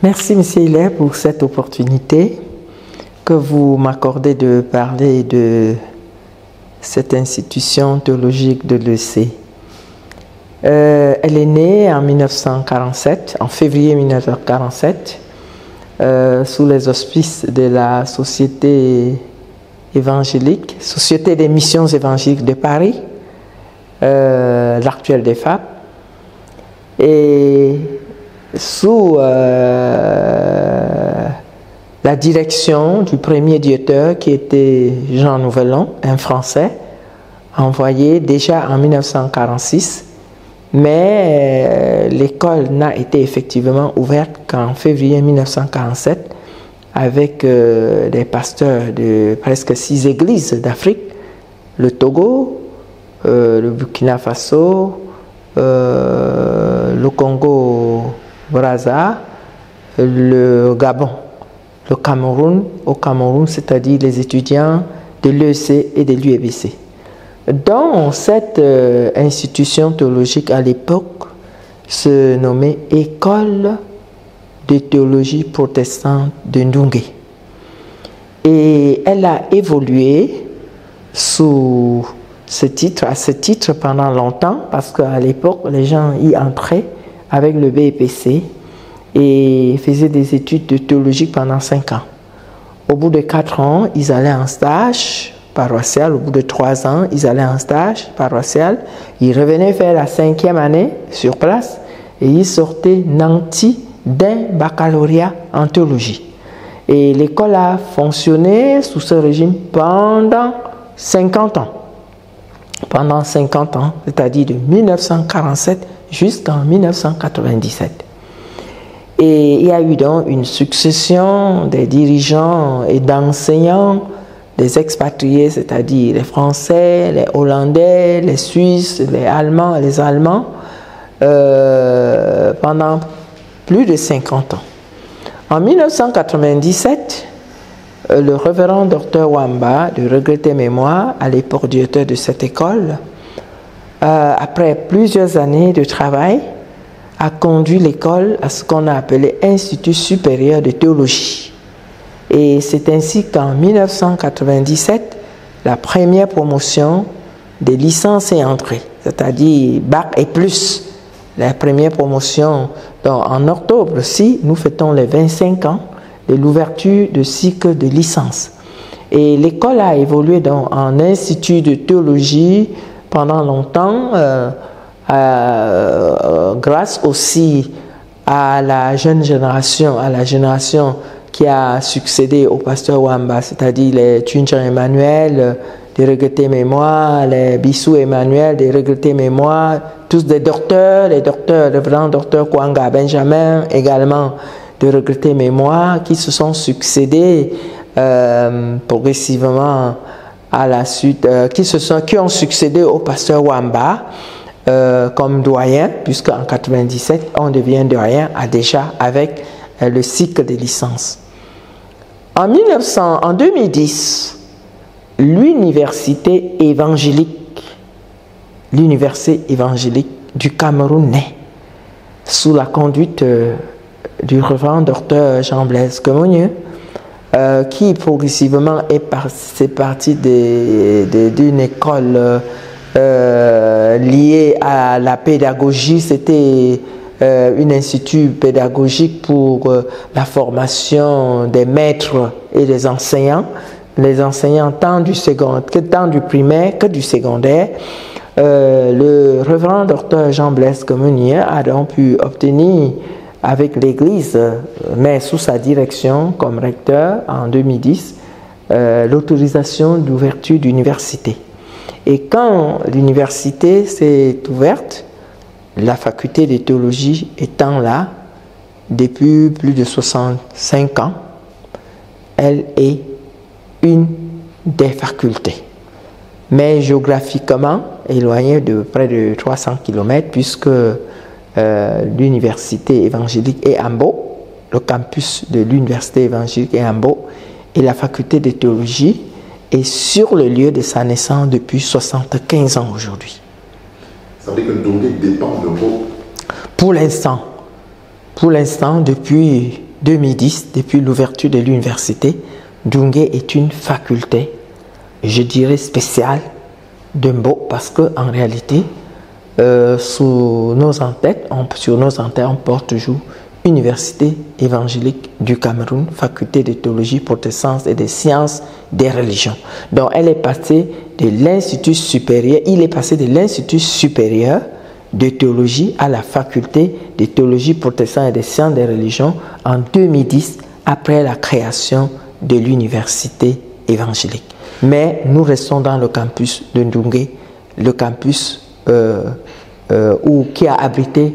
Merci, M. Hilaire, pour cette opportunité que vous m'accordez de parler de cette institution théologique de l'EC. Elle est née en 1947, en février 1947, sous les auspices de la Société évangélique, Société des missions évangéliques de Paris, l'actuelle des FAP, et sous la direction du premier directeur qui était Jean Nouvelon, un Français, envoyé déjà en 1946, mais l'école n'a été effectivement ouverte qu'en février 1947 avec des pasteurs de presque 6 églises d'Afrique, le Togo, le Burkina Faso, le Congo-Brazza, le Gabon, le Cameroun, au Cameroun, c'est-à-dire les étudiants de l'EC et de l'UEBC. Dans cette institution théologique à l'époque se nommait École de théologie protestante de Ndunge. Et elle a évolué sous ce titre, à ce titre pendant longtemps, parce qu'à l'époque, les gens y entraient avec le BEPC et faisaient des études de théologie pendant 5 ans. Au bout de 4 ans, ils allaient en stage paroissial. Au bout de 3 ans, ils allaient en stage paroissial. Ils revenaient faire la 5e année sur place et ils sortaient nantis d'un baccalauréat en théologie. Et l'école a fonctionné sous ce régime pendant 50 ans. Pendant 50 ans, c'est-à-dire de 1947 jusqu'en 1997. Et il y a eu donc une succession des dirigeants et d'enseignants, des expatriés, c'est-à-dire les Français, les Hollandais, les Suisses, les Allemands, pendant plus de 50 ans. En 1997, le révérend Dr Wamba, de regrettée mémoire, à l'époque directeur de cette école, après plusieurs années de travail, a conduit l'école à ce qu'on a appelé Institut supérieur de théologie. Et c'est ainsi qu'en 1997, la première promotion des licences est entrée, c'est-à-dire Bac et plus. La première promotion, donc en octobre-ci, nous fêtons les 25 ans de l'ouverture de cycle de licence. Et l'école a évolué donc en institut de théologie pendant longtemps, grâce aussi à la jeune génération, à la génération qui a succédé au pasteur Wamba, c'est-à-dire les Tunja Emmanuel, des regrettés mémoire, les Bissou Emmanuel, des regrettés mémoire, tous des docteurs, les docteurs, le révérend docteur Kwanga Benjamin, également de regrettés mémoire, qui se sont succédés progressivement à la suite, qui ont succédé au pasteur Wamba comme doyen, puisqu'en 1997, on devient doyen déjà avec le cycle de licence. En 2010, l'université évangélique du Cameroun naît sous la conduite du révérend docteur Jean-Blaise Kemounieu, qui progressivement c'est parti d'une école liée à la pédagogie. C'était un institut pédagogique pour la formation des maîtres et des enseignants. Les enseignants tant du primaire que du secondaire. Le révérend docteur Jean-Blaise Kemounieu a donc pu obtenir avec l'Église, mais sous sa direction comme recteur en 2010, l'autorisation d'ouverture d'université. Et quand l'université s'est ouverte, la faculté de théologie étant là depuis plus de 65 ans, elle est une des facultés, mais géographiquement éloignée de près de 300 km, puisque l'université évangélique est Ambo, le campus de l'université évangélique est Ambo, et la faculté de théologie est sur le lieu de sa naissance depuis 75 ans aujourd'hui. Ça veut dire que Ndunge dépend de vous? Pour l'instant, depuis 2010, depuis l'ouverture de l'université, Ndunge est une faculté, je dirais spéciale, de Mbo, parce qu'en réalité, sur nos entêtes, on porte toujours Université évangélique du Cameroun, faculté de théologie protestante et des sciences des religions. Donc, elle est passée de l'Institut supérieur, il est passé de l'Institut supérieur de théologie à la faculté de théologie protestante et des sciences des religions en 2010, après la création de l'université évangélique. Mais nous restons dans le campus de Ndunge, le campus qui a abrité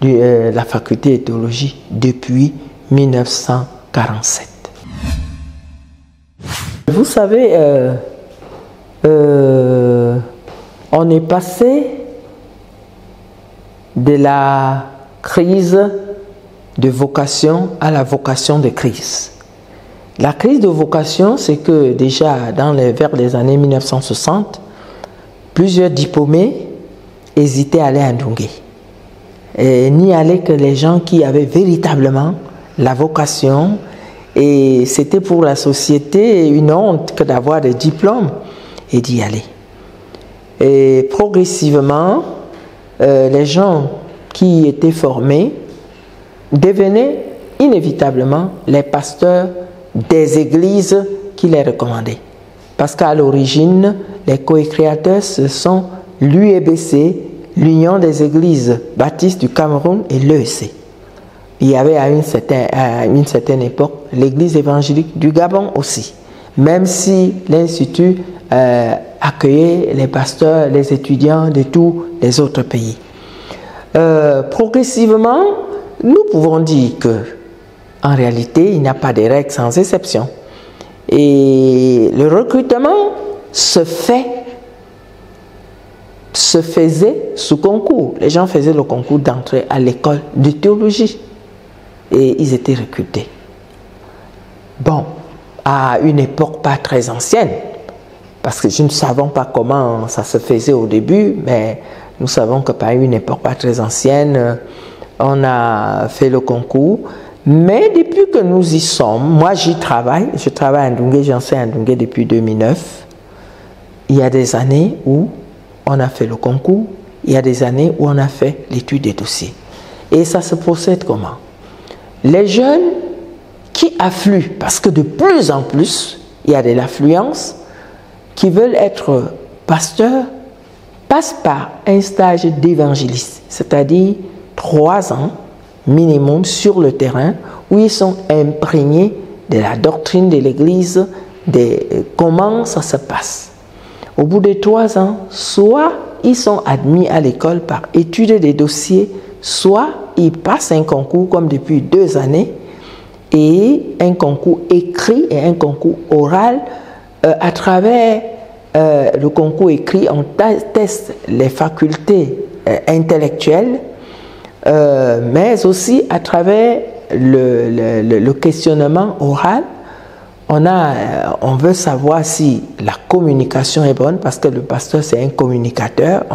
la faculté de théologie depuis 1947. Vous savez, on est passé de la crise de vocation à la vocation de crise. La crise de vocation, c'est que déjà vers les années 1960, plusieurs diplômés hésitaient à aller à Ndunge. N'y allaient que les gens qui avaient véritablement la vocation, et c'était pour la société une honte que d'avoir des diplômes et d'y aller. Et progressivement, les gens qui étaient formés devenaient inévitablement les pasteurs des églises qui les recommandaient. Parce qu'à l'origine, les co-créateurs, ce sont l'UEBC, l'Union des Églises Baptistes du Cameroun, et l'EEC. Il y avait à une certaine époque l'Église évangélique du Gabon aussi, même si l'Institut accueillait les pasteurs, les étudiants de tous les autres pays. Progressivement, nous pouvons dire que, en réalité, il n'y a pas de règles sans exception. Et le recrutement se faisait sous concours. Les gens faisaient le concours d'entrée à l'école de théologie et ils étaient recrutés. Bon, à une époque pas très ancienne, parce que nous ne savons pas comment ça se faisait au début, mais nous savons que par une époque pas très ancienne, on a fait le concours. Mais depuis que nous y sommes, moi j'y travaille, je travaille à Ndunge, j'enseigne à Ndunge depuis 2009. Il y a des années où on a fait le concours, il y a des années où on a fait l'étude des dossiers. Et ça se procède comment? Les jeunes qui affluent, parce que de plus en plus, il y a de l'affluence, qui veulent être pasteurs, passent par un stage d'évangéliste, c'est-à-dire 3 ans minimum sur le terrain, où ils sont imprégnés de la doctrine de l'Église, de comment ça se passe. Au bout de 3 ans, soit ils sont admis à l'école par étude des dossiers, soit ils passent un concours comme depuis 2 années, et un concours écrit et un concours oral. À travers le concours écrit, on teste les facultés intellectuelles, mais aussi à travers le questionnement oral. On veut savoir si la communication est bonne, parce que le pasteur c'est un communicateur,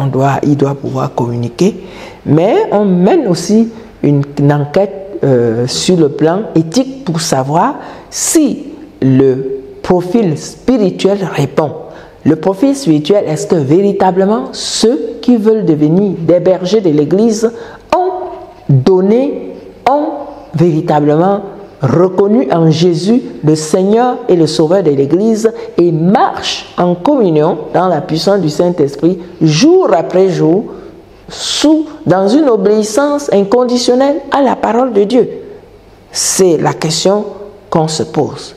il doit pouvoir communiquer, mais on mène aussi une enquête sur le plan éthique pour savoir si le profil spirituel répond. Le profil spirituel, est-ce que véritablement ceux qui veulent devenir des bergers de l'Église ont véritablement reconnu en Jésus le Seigneur et le Sauveur de l'Église et marchent en communion dans la puissance du Saint-Esprit jour après jour, dans une obéissance inconditionnelle à la parole de Dieu? C'est la question qu'on se pose.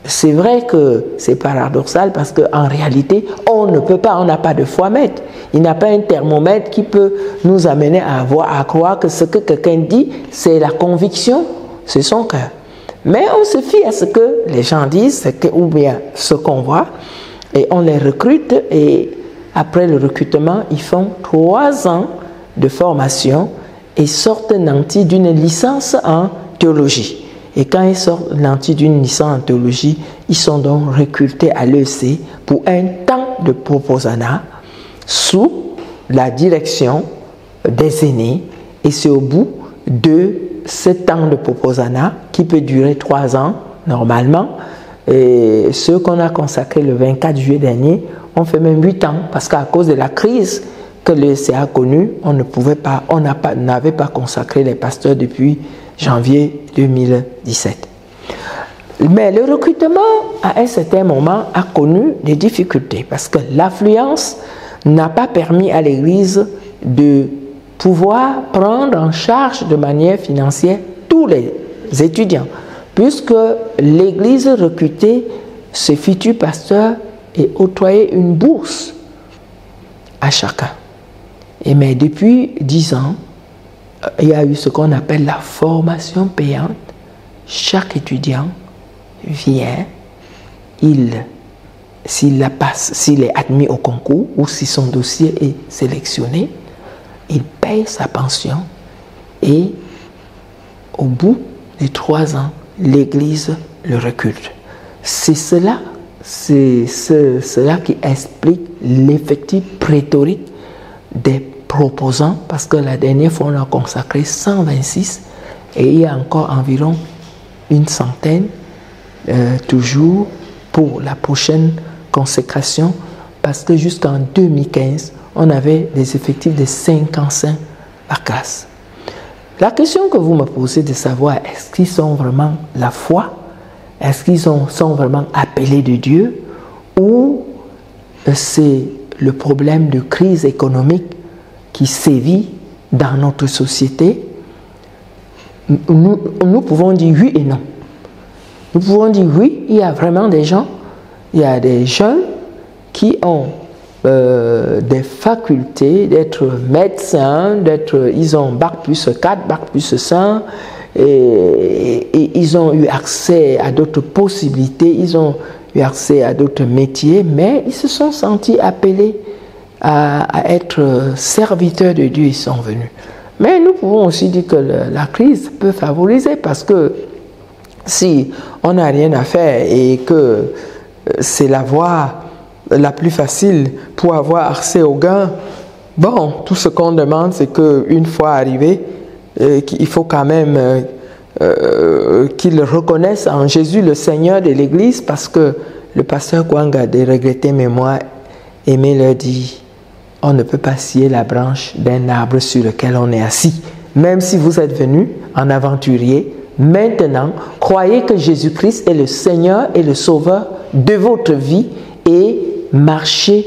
C'est vrai que c'est paradoxal parce qu'en réalité, on ne peut pas, on n'a pas de foi-mètre. Il n'y a pas un thermomètre qui peut nous amener à croire que ce que quelqu'un dit, c'est la conviction, c'est son cœur. Mais on se fie à ce que les gens disent, ou bien ce qu'on voit, et on les recrute, et après le recrutement, ils font 3 ans de formation et sortent nantis d'une licence en théologie. Et quand ils sortent nantis d'une licence en théologie, ils sont donc recrutés à l'EEC pour un temps de proposana sous la direction des aînés, et c'est au bout de ce temps de proposana qui peut durer 3 ans normalement, et ceux qu'on a consacrés le 24 juillet dernier ont fait même 8 ans parce qu'à cause de la crise que l'ESA a connue, on n'avait pas consacré les pasteurs depuis janvier 2017. Mais le recrutement à un certain moment a connu des difficultés parce que l'affluence n'a pas permis à l'Église de pouvoir prendre en charge de manière financière tous les étudiants, puisque l'Église recrutait ce futur pasteur et octroyait une bourse à chacun. Et mais depuis 10 ans, il y a eu ce qu'on appelle la formation payante. Chaque étudiant vient, s'il est admis au concours ou si son dossier est sélectionné, il paye sa pension et au bout des 3 ans, l'Église le recrute. C'est cela qui explique l'effectif pléthorique des proposants, parce que la dernière fois on a consacré 126 et il y a encore environ une centaine toujours pour la prochaine consécration, parce que jusqu'en 2015 on avait des effectifs de 55 par classe. La question que vous me posez de savoir est-ce qu'ils sont vraiment la foi, est-ce qu'ils sont vraiment appelés de Dieu, ou c'est le problème de crise économique qui sévit dans notre société, nous pouvons dire oui et non. Nous pouvons dire oui, il y a vraiment des gens, il y a des jeunes qui ont des facultés d'être médecins, ils ont bac plus 4, bac plus 5, et ils ont eu accès à d'autres possibilités, ils ont eu accès à d'autres métiers, mais ils se sont sentis appelés à être serviteurs de Dieu, ils sont venus. Mais nous pouvons aussi dire que la crise peut favoriser, parce que si on n'a rien à faire et que c'est la voie la plus facile pour avoir accès aux gains, bon, tout ce qu'on demande, c'est qu'une fois arrivé, il faut quand même qu'ils reconnaissent en Jésus le Seigneur de l'Église, parce que le pasteur Kwanga de regretter mémoire aimait leur dire: on ne peut pas scier la branche d'un arbre sur lequel on est assis. Même si vous êtes venu en aventurier, maintenant, croyez que Jésus-Christ est le Seigneur et le Sauveur de votre vie et marchez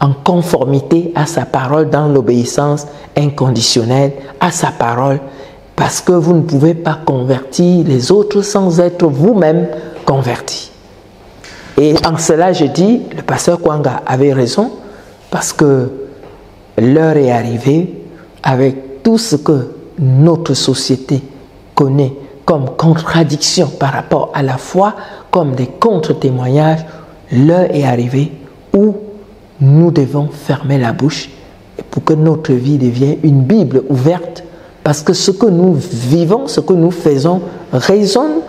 en conformité à sa parole, dans l'obéissance inconditionnelle à sa parole, parce que vous ne pouvez pas convertir les autres sans être vous-même convertis. Et en cela, je dis, le pasteur Kwanga avait raison, parce que l'heure est arrivée, avec tout ce que notre société connaît comme contradiction par rapport à la foi, comme des contre-témoignages, l'heure est arrivée où nous devons fermer la bouche pour que notre vie devienne une Bible ouverte, parce que ce que nous vivons, ce que nous faisons résonne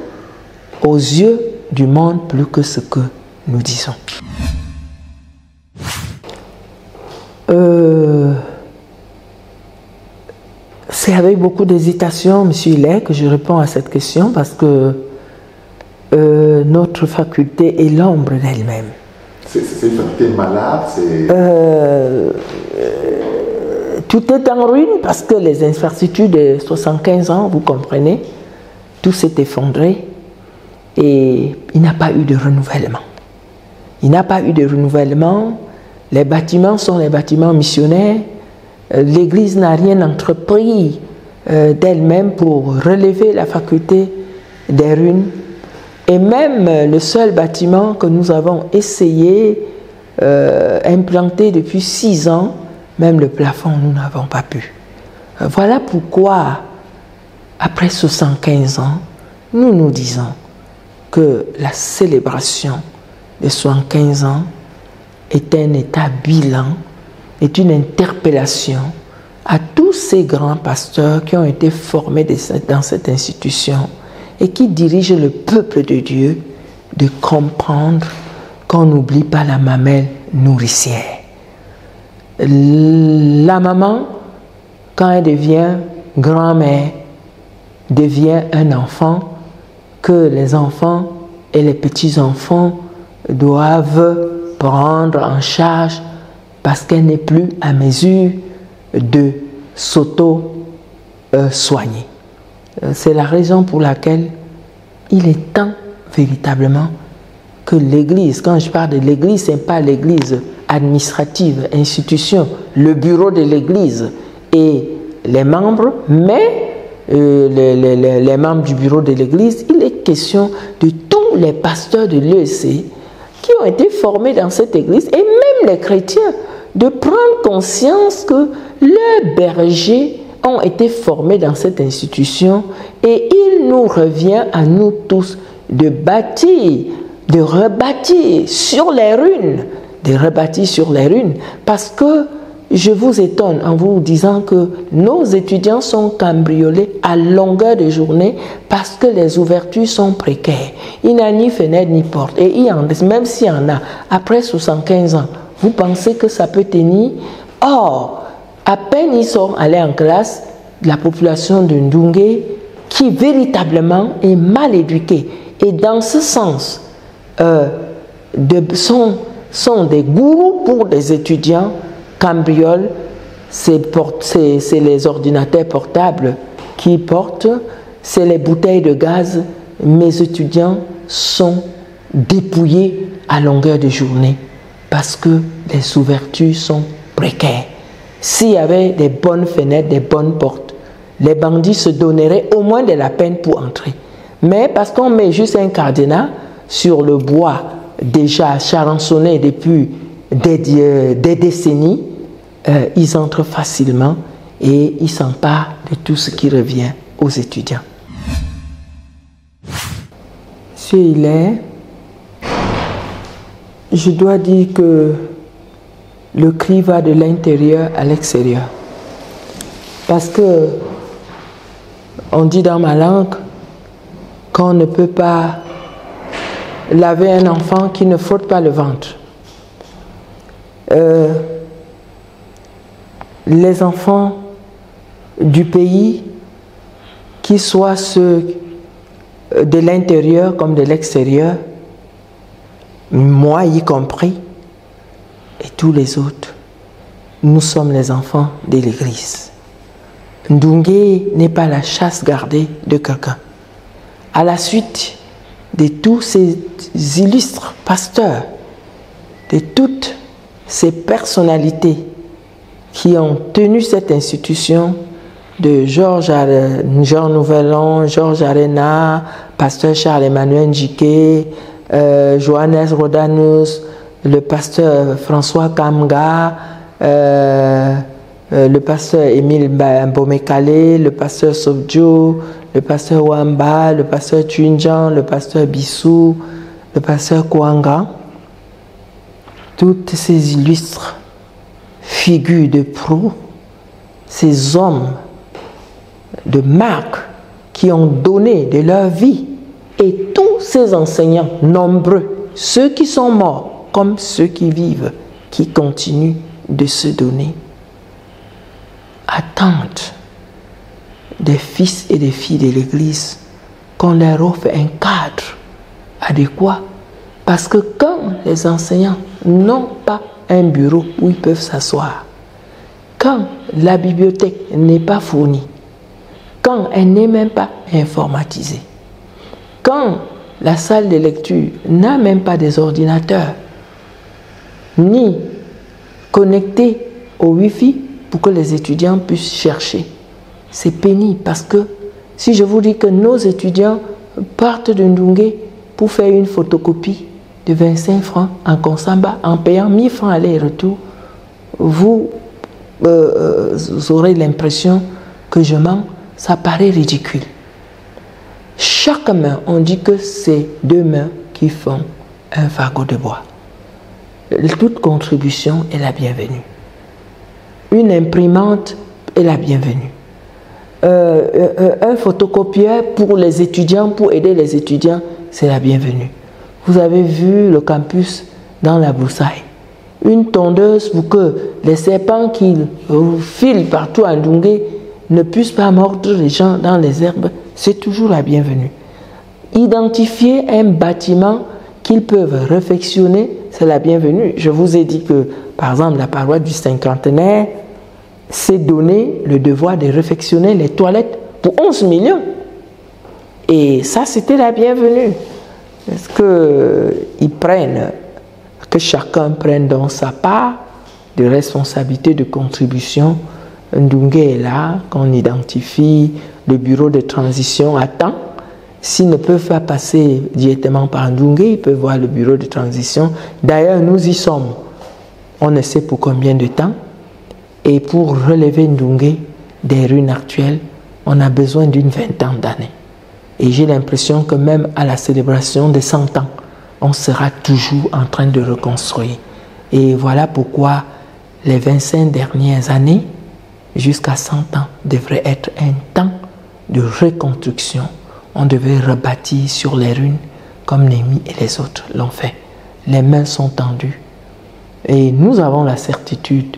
aux yeux du monde plus que ce que nous disons. C'est avec beaucoup d'hésitation, M. Hilaire, que je réponds à cette question, parce que notre faculté est l'ombre d'elle-même. C'est une faculté malade, tout est en ruine, parce que les infrastructures de 75 ans, vous comprenez, tout s'est effondré et il n'y a pas eu de renouvellement. Il n'y a pas eu de renouvellement. Les bâtiments sont les bâtiments missionnaires. L'Église n'a rien entrepris d'elle-même pour relever la faculté des ruines. Et même le seul bâtiment que nous avons essayé implanter depuis 6 ans, même le plafond, nous n'avons pas pu. Voilà pourquoi, après 75 ans, nous nous disons que la célébration des 75 ans est un état bilan, est une interpellation à tous ces grands pasteurs qui ont été formés dans cette institution et qui dirigent le peuple de Dieu, de comprendre qu'on n'oublie pas la mamelle nourricière. La maman, quand elle devient grand-mère, devient un enfant que les enfants et les petits-enfants doivent prendre en charge parce qu'elle n'est plus à mesure de s'auto-soigner. C'est la raison pour laquelle il est temps véritablement que l'Église, quand je parle de l'Église, ce n'est pas l'Église administrative, institution, le bureau de l'Église et les membres, mais les membres du bureau de l'Église, il est question de tous les pasteurs de l'EEC qui ont été formés dans cette Église, et même les chrétiens, de prendre conscience que leurs bergers ont été formés dans cette institution, et il nous revient à nous tous de bâtir, de rebâtir sur les ruines, parce que je vous étonne en vous disant que nos étudiants sont cambriolés à longueur de journée parce que les ouvertures sont précaires. Il n'y a ni fenêtre ni porte. Et même s'il y en a, après 75 ans, vous pensez que ça peut tenir? Or, à peine ils sont allés en classe, la population de Ndunge, qui véritablement est mal éduquée, et dans ce sens, sont des gourous pour des étudiants, cambriolent, c'est les ordinateurs portables qui portent, c'est les bouteilles de gaz. Mes étudiants sont dépouillés à longueur de journée parce que les ouvertures sont précaires. S'il y avait des bonnes fenêtres, des bonnes portes, les bandits se donneraient au moins de la peine pour entrer. Mais parce qu'on met juste un cadenas sur le bois déjà charançonné depuis des décennies, ils entrent facilement et ils s'emparent de tout ce qui revient aux étudiants. Monsieur Hilaire, je dois dire que le cri va de l'intérieur à l'extérieur. Parce que on dit dans ma langue qu'on ne peut pas laver un enfant qui ne frotte pas le ventre. Les enfants du pays, qu'ils soient ceux de l'intérieur comme de l'extérieur, moi y compris, et tous les autres, nous sommes les enfants de l'Église. Ndunge n'est pas la chasse gardée de quelqu'un. À la suite de tous ces illustres pasteurs, de toutes ces personnalités qui ont tenu cette institution, de Jean Nouvelon, Georges Arena, pasteur Charles-Emmanuel Njike, Johannes Rodanus, le pasteur François Kamga, le pasteur Émile Mbomekale, le pasteur Sobjo, le pasteur Wamba, le pasteur Tunjan, le pasteur Bissou, le pasteur Kouanga. Toutes ces illustres figures de proue, ces hommes de marque qui ont donné de leur vie, et tous ces enseignants nombreux, ceux qui sont morts comme ceux qui vivent, qui continuent de se donner, attendent des fils et des filles de l'Église qu'on leur offre un cadre adéquat. Parce que quand les enseignants n'ont pas un bureau où ils peuvent s'asseoir, quand la bibliothèque n'est pas fournie, quand elle n'est même pas informatisée, quand la salle de lecture n'a même pas des ordinateurs, ni connectés au Wi-Fi pour que les étudiants puissent chercher, c'est pénible. Parce que si je vous dis que nos étudiants partent de Ndunge pour faire une photocopie de 25 francs en Konsamba, en payant 1000 francs aller-retour, vous aurez l'impression que je mens. Ça paraît ridicule. Chaque main, on dit que c'est deux mains qui font un fagot de bois. Toute contribution est la bienvenue. Une imprimante est la bienvenue. Un photocopieur pour les étudiants, pour aider les étudiants, c'est la bienvenue. Vous avez vu le campus dans la broussaille. Une tondeuse pour que les serpents qui filent partout à Ndunge ne puissent pas mordre les gens dans les herbes, c'est toujours la bienvenue. Identifier un bâtiment qu'ils peuvent réfectionner, c'est la bienvenue. Je vous ai dit que, par exemple, la paroisse du cinquantenaire s'est donné le devoir de réfectionner les toilettes pour 11 millions. Et ça, c'était la bienvenue. Est-ce qu'ils prennent, que chacun prenne dans sa part de responsabilité, de contribution. Ndunge est là, qu'on identifie le bureau de transition à temps. S'ils ne peuvent pas passer directement par Ndunge, ils peuvent voir le bureau de transition. D'ailleurs, nous y sommes. On ne sait pour combien de temps. Et pour relever Ndunge des ruines actuelles, on a besoin d'une vingtaine d'années. Et j'ai l'impression que même à la célébration des 100 ans, on sera toujours en train de reconstruire. Et voilà pourquoi les 25 dernières années, jusqu'à 100 ans, devraient être un temps de reconstruction. On devait rebâtir sur les ruines comme Néhémie et les autres l'ont fait. Les mains sont tendues. Et nous avons la certitude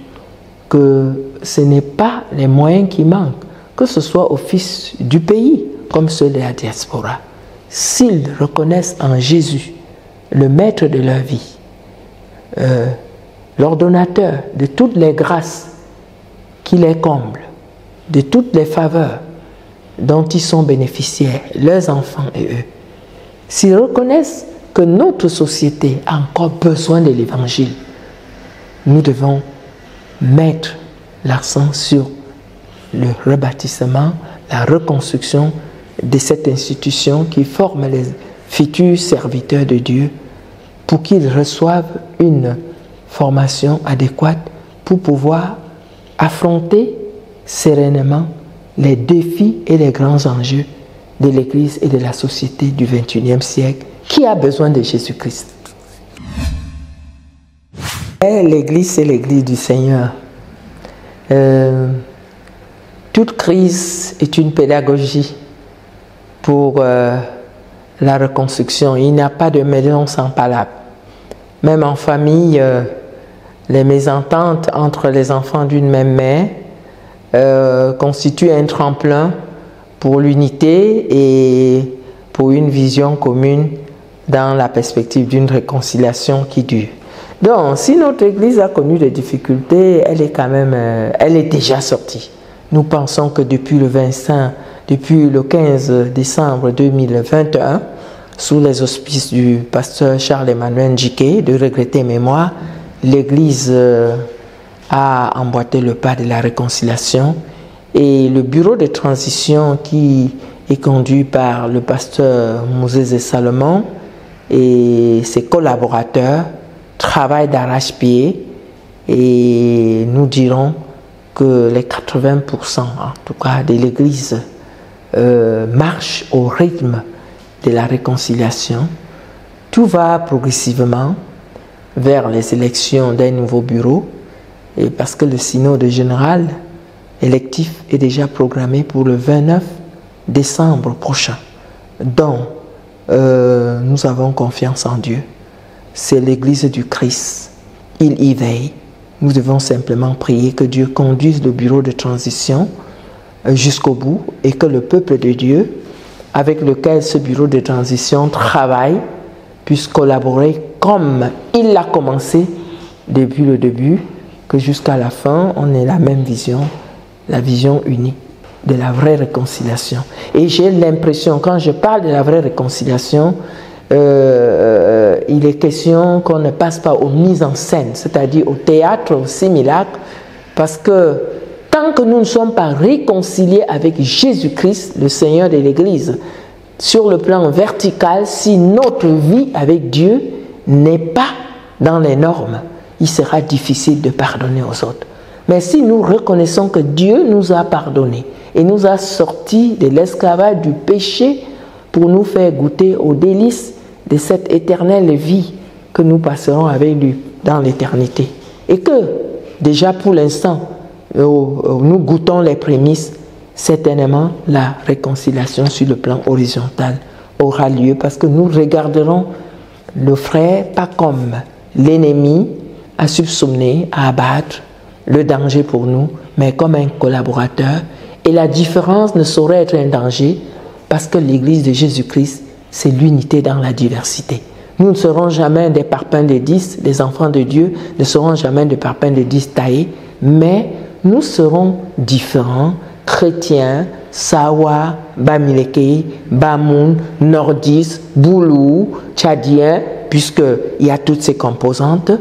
que ce n'est pas les moyens qui manquent, que ce soit au fils du pays, comme ceux de la diaspora. S'ils reconnaissent en Jésus le maître de leur vie, l'ordonnateur de toutes les grâces qui les comble, de toutes les faveurs dont ils sont bénéficiaires, leurs enfants et eux, s'ils reconnaissent que notre société a encore besoin de l'Évangile, nous devons mettre l'accent sur le rebâtissement, la reconstruction de cette institution qui forme les futurs serviteurs de Dieu pour qu'ils reçoivent une formation adéquate pour pouvoir affronter sereinement les défis et les grands enjeux de l'Église et de la société du XXIe siècle qui a besoin de Jésus-Christ. L'Église, c'est l'Église du Seigneur. Toute crise est une pédagogie pour la reconstruction. Il n'y a pas de maison sans palabre. Même en famille, les mésententes entre les enfants d'une même mère constituent un tremplin pour l'unité et pour une vision commune dans la perspective d'une réconciliation qui dure. Donc, si notre Église a connu des difficultés, elle est déjà sortie. Nous pensons que depuis le 15 décembre 2021, sous les auspices du pasteur Charles-Emmanuel Njike, de regretter mémoire, l'Église a emboîté le pas de la réconciliation et le bureau de transition qui est conduit par le pasteur Moses Salomon et ses collaborateurs travaillent d'arrache-pied et nous dirons que les 80% en tout cas de l'Église marchent au rythme de la réconciliation. Tout va progressivement vers les élections d'un nouveau bureau et parce que le synode général électif est déjà programmé pour le 29 décembre prochain. Donc, nous avons confiance en Dieu. C'est l'Église du Christ. Il y veille. Nous devons simplement prier que Dieu conduise le bureau de transition jusqu'au bout et que le peuple de Dieu, avec lequel ce bureau de transition travaille, puisse collaborer comme il l'a commencé depuis le début, que jusqu'à la fin, on ait la même vision, la vision unique de la vraie réconciliation. Et j'ai l'impression, quand je parle de la vraie réconciliation, il est question qu'on ne passe pas aux mises en scène, c'est-à-dire au théâtre, au simulacre, parce que tant que nous ne sommes pas réconciliés avec Jésus-Christ, le Seigneur de l'Église, sur le plan vertical, si notre vie avec Dieu n'est pas dans les normes, il sera difficile de pardonner aux autres. Mais si nous reconnaissons que Dieu nous a pardonné et nous a sortis de l'esclavage du péché pour nous faire goûter aux délices de cette éternelle vie que nous passerons avec lui dans l'éternité. Et que déjà pour l'instant, nous goûtons les prémices, certainement la réconciliation sur le plan horizontal aura lieu parce que nous regarderons le frère pas comme l'ennemi à subsommer, à abattre, le danger pour nous, mais comme un collaborateur. Et la différence ne saurait être un danger Parce que l'Église de Jésus-Christ, c'est l'unité dans la diversité. Nous ne serons jamais des parpaings de 10, des enfants de Dieu ne seront jamais des parpaings de 10 taillés, mais nous serons différents, chrétiens, Sawa, Bamileke, Bamoun, Nordis, Boulou, Tchadiens, puisqu'il y a toutes ces composantes,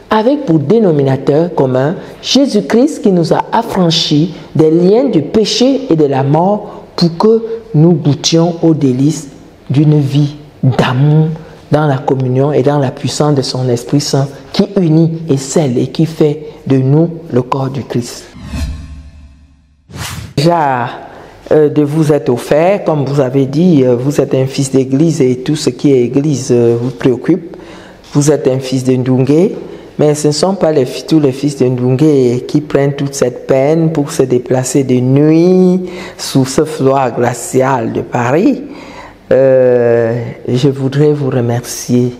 avec pour dénominateur commun Jésus-Christ qui nous a affranchis des liens du péché et de la mort pour que nous goûtions aux délices d'une vie d'amour dans la communion et dans la puissance de son Esprit Saint qui unit et scelle et qui fait de nous le corps du Christ. Déjà, de vous être au fait, comme vous avez dit, vous êtes un fils d'église et tout ce qui est église vous préoccupe. Vous êtes un fils de Ndungue, mais ce ne sont pas tous les fils de Ndungue qui prennent toute cette peine pour se déplacer de nuit sous ce froid glacial de Paris. Je voudrais vous remercier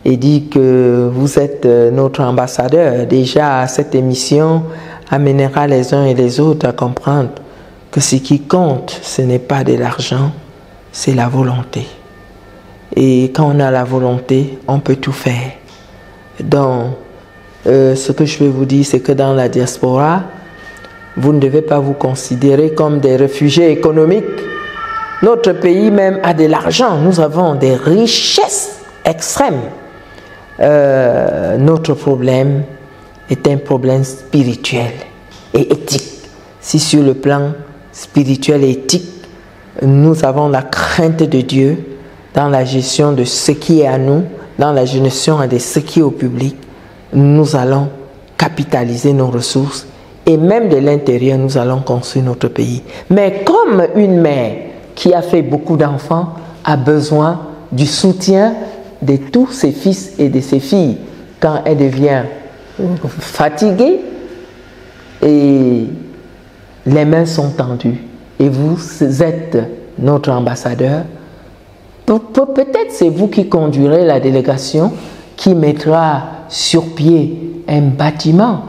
et dire que vous êtes notre ambassadeur. Déjà, cette émission amènera les uns et les autres à comprendre que ce qui compte, ce n'est pas de l'argent, c'est la volonté. Et quand on a la volonté, on peut tout faire. Donc, ce que je vais vous dire, c'est que dans la diaspora, vous ne devez pas vous considérer comme des réfugiés économiques. Notre pays même a de l'argent, nous avons des richesses extrêmes. Notre problème est un problème spirituel et éthique. Si sur le plan spirituel et éthique, nous avons la crainte de Dieu dans la gestion de ce qui est à nous, dans la gestion de ce qui est au public, nous allons capitaliser nos ressources et même de l'intérieur, nous allons construire notre pays. Mais comme une mère qui a fait beaucoup d'enfants a besoin du soutien de tous ses fils et de ses filles quand elle devient fatiguée et les mains sont tendues et vous êtes notre ambassadeur. Peut-être c'est vous qui conduirez la délégation qui mettra sur pied un bâtiment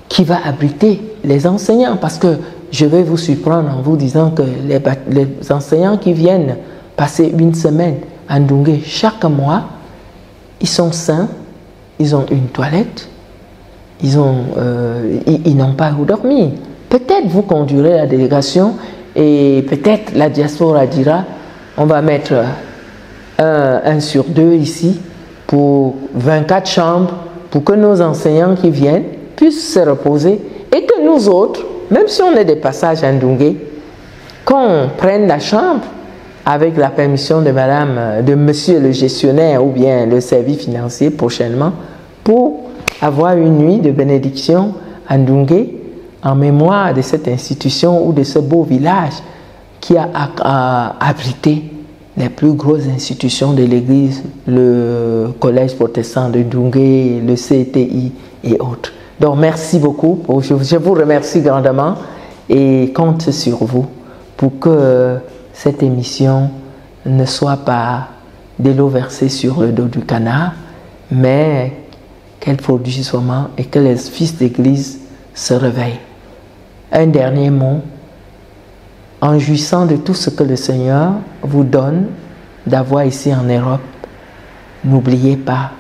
qui va abriter les enseignants. Parce que je vais vous surprendre en vous disant que les enseignants qui viennent passer une semaine à Ndungue chaque mois, ils sont sains, ils ont une toilette, ils n'ont pas où dormir. Peut-être vous conduirez la délégation et peut-être la diaspora dira on va mettre 1 sur 2 ici pour 24 chambres pour que nos enseignants qui viennent puissent se reposer et que nous autres, même si on est des passages à Ndungue, qu'on prenne la chambre avec la permission de monsieur le gestionnaire ou bien le service financier prochainement pour avoir une nuit de bénédiction à Ndungue en mémoire de cette institution ou de ce beau village qui a abrité les plus grosses institutions de l'Église, le Collège protestant de Ndungue, le CTI et autres. Donc merci beaucoup, je vous remercie grandement et compte sur vous pour que cette émission ne soit pas de l'eau versée sur le dos du canard, mais qu'elle produise vraiment et que les fils d'Église se réveillent. Un dernier mot, en jouissant de tout ce que le Seigneur vous donne d'avoir ici en Europe, n'oubliez pas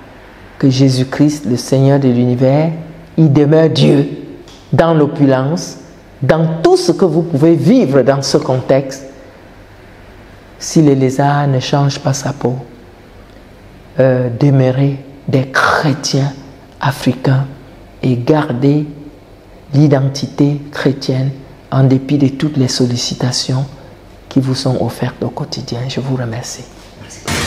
que Jésus-Christ, le Seigneur de l'univers, il demeure Dieu dans l'opulence, dans tout ce que vous pouvez vivre dans ce contexte. Si le lézard ne change pas sa peau, demeurez des chrétiens africains et gardez l'identité chrétienne en dépit de toutes les sollicitations qui vous sont offertes au quotidien. Je vous remercie. Merci.